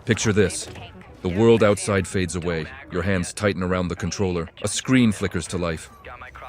Picture this. The world outside fades away, your hands tighten around the controller, a screen flickers to life,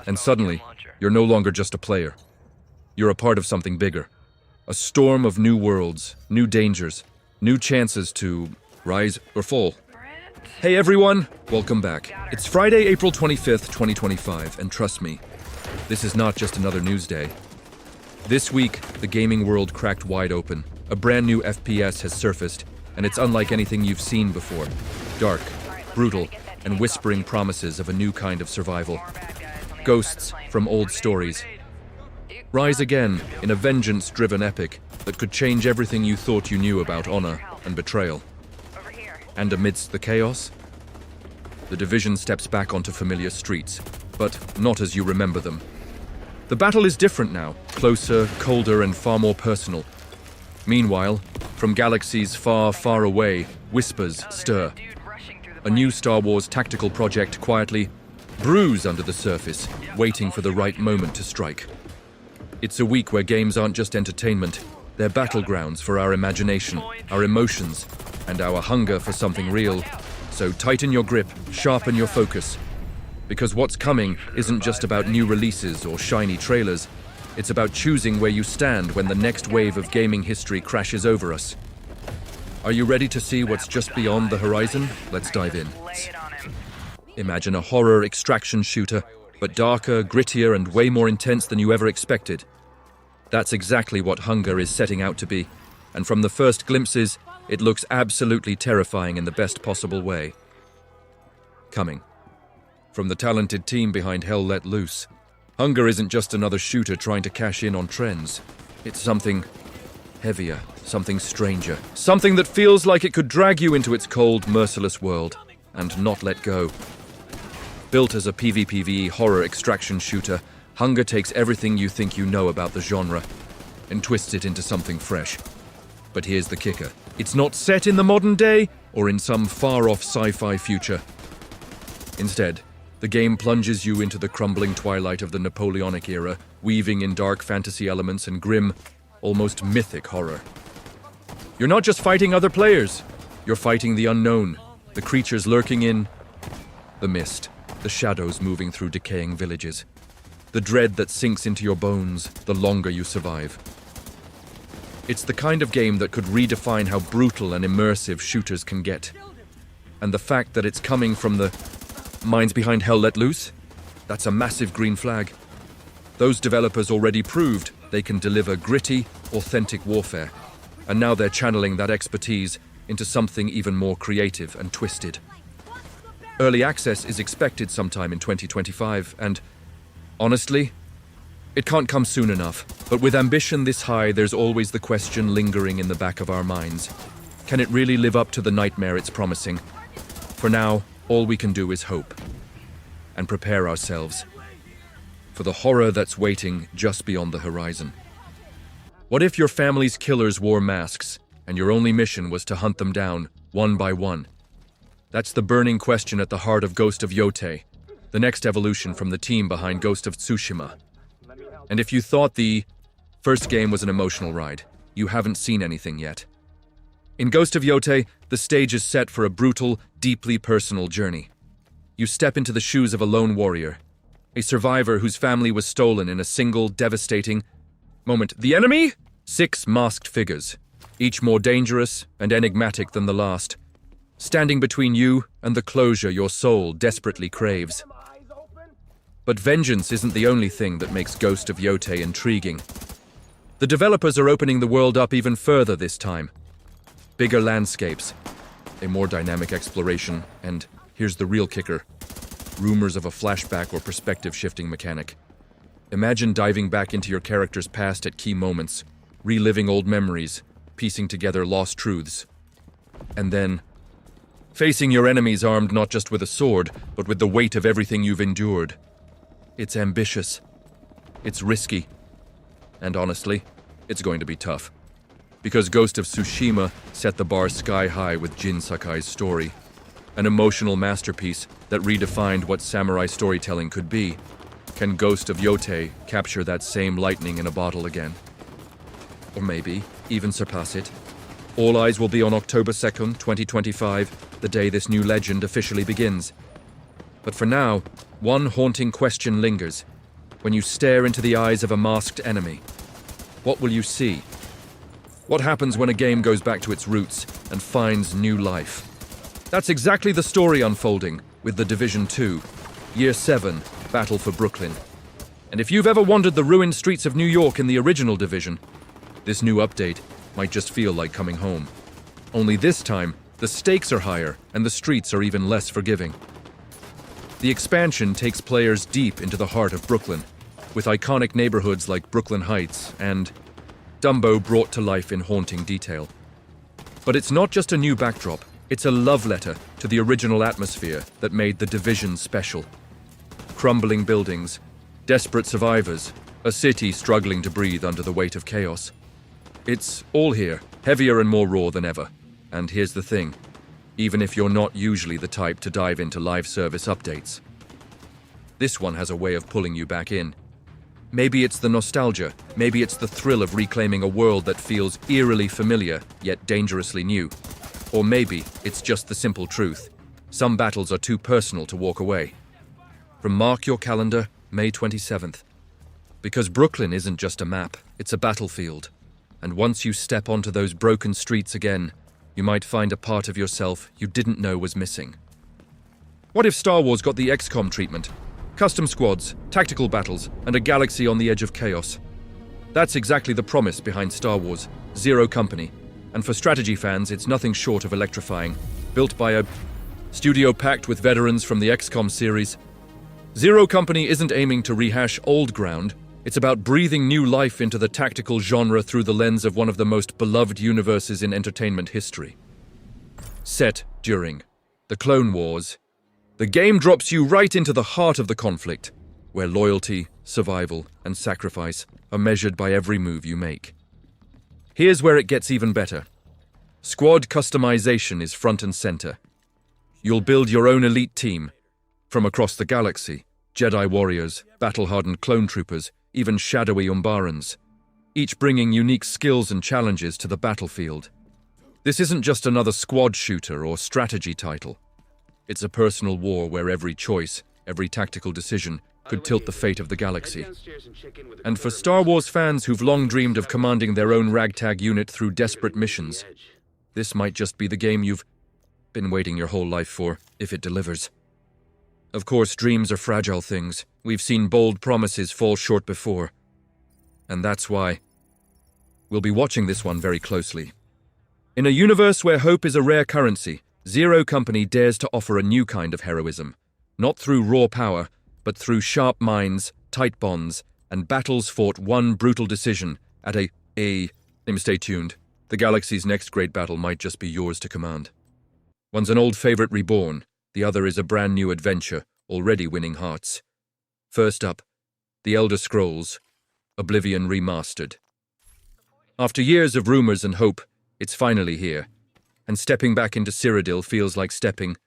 and suddenly, you're no longer just a player. You're a part of something bigger. A storm of new worlds, new dangers, new chances to rise or fall. Hey everyone, welcome back. It's Friday, April 25th, 2025, and trust me, this is not just another news day. This week, the gaming world cracked wide open. A brand new FPS has surfaced, and it's unlike anything you've seen before. Dark, brutal, and whispering promises of a new kind of survival. Ghosts from old stories. Rise again in a vengeance-driven epic that could change everything you thought you knew about honor and betrayal. And amidst the chaos, the Division steps back onto familiar streets, but not as you remember them. The battle is different now, closer, colder, and far more personal. Meanwhile, from galaxies far, far away, whispers stir. A new Star Wars tactical project quietly brews under the surface, waiting for the right moment to strike. It's a week where games aren't just entertainment, they're battlegrounds for our imagination, our emotions, and our hunger for something real. So tighten your grip, sharpen your focus. Because what's coming isn't just about new releases or shiny trailers. It's about choosing where you stand when the next wave of gaming history crashes over us. Are you ready to see what's just beyond the horizon? Let's dive in. Imagine a horror extraction shooter, but darker, grittier, and way more intense than you ever expected. That's exactly what Hunger is setting out to be, and from the first glimpses, it looks absolutely terrifying in the best possible way. Coming from the talented team behind Hell Let Loose, Hunger isn't just another shooter trying to cash in on trends. It's something heavier, something stranger, something that feels like it could drag you into its cold, merciless world and not let go. Built as a PvPvE horror extraction shooter, Hunger takes everything you think you know about the genre and twists it into something fresh. But here's the kicker. It's not set in the modern day or in some far-off sci-fi future. Instead, the game plunges you into the crumbling twilight of the Napoleonic era, weaving in dark fantasy elements and grim, almost mythic horror. You're not just fighting other players. You're fighting the unknown, the creatures lurking in the mist, the shadows moving through decaying villages, the dread that sinks into your bones the longer you survive. It's the kind of game that could redefine how brutal and immersive shooters can get. And the fact that it's coming from the minds behind Hell Let Loose? That's a massive green flag. Those developers already proved they can deliver gritty, authentic warfare, and now they're channeling that expertise into something even more creative and twisted. Early access is expected sometime in 2025, and honestly, it can't come soon enough. But with ambition this high, there's always the question lingering in the back of our minds. Can it really live up to the nightmare it's promising? For now, all we can do is hope and prepare ourselves for the horror that's waiting just beyond the horizon. What if your family's killers wore masks and your only mission was to hunt them down one by one? That's the burning question at the heart of Ghost of Yotay, the next evolution from the team behind Ghost of Tsushima. And if you thought the first game was an emotional ride, you haven't seen anything yet. In Ghost of Yotay, the stage is set for a brutal, deeply personal journey. You step into the shoes of a lone warrior, a survivor whose family was stolen in a single, devastating moment. The enemy? 6 masked figures, each more dangerous and enigmatic than the last, standing between you and the closure your soul desperately craves. But vengeance isn't the only thing that makes Ghost of Yotay intriguing. The developers are opening the world up even further this time. Bigger landscapes, a more dynamic exploration, and here's the real kicker, rumors of a flashback or perspective-shifting mechanic. Imagine diving back into your character's past at key moments, reliving old memories, piecing together lost truths, and then facing your enemies armed not just with a sword, but with the weight of everything you've endured. It's ambitious, it's risky, and honestly, it's going to be tough. Because Ghost of Tsushima set the bar sky high with Jin Sakai's story, an emotional masterpiece that redefined what samurai storytelling could be. Can Ghost of Yotay capture that same lightning in a bottle again? Or maybe even surpass it? All eyes will be on October 2nd, 2025, the day this new legend officially begins. But for now, one haunting question lingers. When you stare into the eyes of a masked enemy, what will you see? What happens when a game goes back to its roots and finds new life? That's exactly the story unfolding with The Division 2, Year 7, Battle for Brooklyn. And if you've ever wandered the ruined streets of New York in the original Division, this new update might just feel like coming home. Only this time, the stakes are higher and the streets are even less forgiving. The expansion takes players deep into the heart of Brooklyn, with iconic neighborhoods like Brooklyn Heights and Dumbo brought to life in haunting detail. But it's not just a new backdrop, it's a love letter to the original atmosphere that made The Division special. Crumbling buildings, desperate survivors, a city struggling to breathe under the weight of chaos. It's all here, heavier and more raw than ever. And here's the thing, even if you're not usually the type to dive into live service updates, this one has a way of pulling you back in. Maybe it's the nostalgia, maybe it's the thrill of reclaiming a world that feels eerily familiar, yet dangerously new. Or maybe it's just the simple truth. Some battles are too personal to walk away. From mark your calendar, May 27th. Because Brooklyn isn't just a map, it's a battlefield. And once you step onto those broken streets again, you might find a part of yourself you didn't know was missing. What if Star Wars got the XCOM treatment? Custom squads, tactical battles, and a galaxy on the edge of chaos. That's exactly the promise behind Star Wars, Zero Company. And for strategy fans, it's nothing short of electrifying. Built by a studio packed with veterans from the XCOM series, Zero Company isn't aiming to rehash old ground. It's about breathing new life into the tactical genre through the lens of one of the most beloved universes in entertainment history. Set during the Clone Wars, the game drops you right into the heart of the conflict, where loyalty, survival, and sacrifice are measured by every move you make. Here's where it gets even better. Squad customization is front and center. You'll build your own elite team from across the galaxy, Jedi warriors, battle-hardened clone troopers, even shadowy Umbarans, each bringing unique skills and challenges to the battlefield. This isn't just another squad shooter or strategy title. It's a personal war where every choice, every tactical decision, could tilt the fate of the galaxy. And for Star Wars fans who've long dreamed of commanding their own ragtag unit through desperate missions, this might just be the game you've been waiting your whole life for, if it delivers. Of course, dreams are fragile things. We've seen bold promises fall short before. And that's why we'll be watching this one very closely. In a universe where hope is a rare currency, Zero Company dares to offer a new kind of heroism, not through raw power, but through sharp minds, tight bonds, and battles fought one brutal decision at Stay tuned. The galaxy's next great battle might just be yours to command. One's an old favorite reborn, the other is a brand new adventure, already winning hearts. First up, The Elder Scrolls, Oblivion Remastered. After years of rumors and hope, it's finally here. And stepping back into Cyrodiil feels like stepping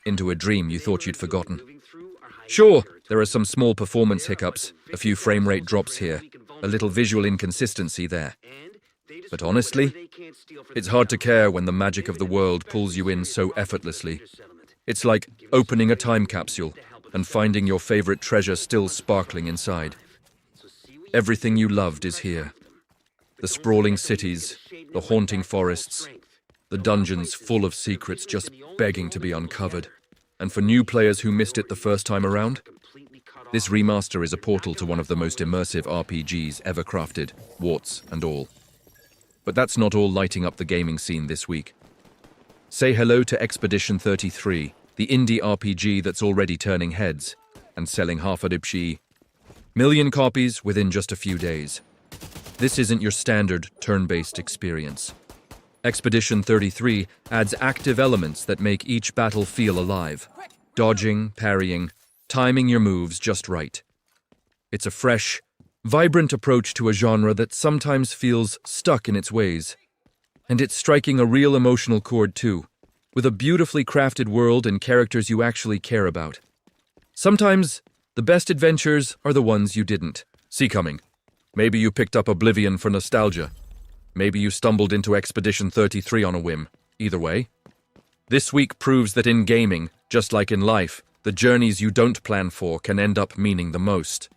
into a dream you thought you'd forgotten. Sure, there are some small performance hiccups, a few frame rate drops here, a little visual inconsistency there. But honestly, it's hard to care when the magic of the world pulls you in so effortlessly. It's like opening a time capsule and finding your favorite treasure still sparkling inside. Everything you loved is here. The sprawling cities, the haunting forests, the dungeons full of secrets just begging to be uncovered. And for new players who missed it the first time around, this remaster is a portal to one of the most immersive RPGs ever crafted, warts and all. But that's not all lighting up the gaming scene this week. Say hello to Expedition 33, the indie RPG that's already turning heads and selling half a million copies within just a few days. This isn't your standard turn-based experience. Expedition 33 adds active elements that make each battle feel alive. Dodging, parrying, timing your moves just right. It's a fresh, vibrant approach to a genre that sometimes feels stuck in its ways. And it's striking a real emotional chord too, with a beautifully crafted world and characters you actually care about. Sometimes, the best adventures are the ones you didn't see coming. Maybe you picked up Oblivion for nostalgia. Maybe you stumbled into Expedition 33 on a whim. Either way, this week proves that in gaming, just like in life, the journeys you don't plan for can end up meaning the most.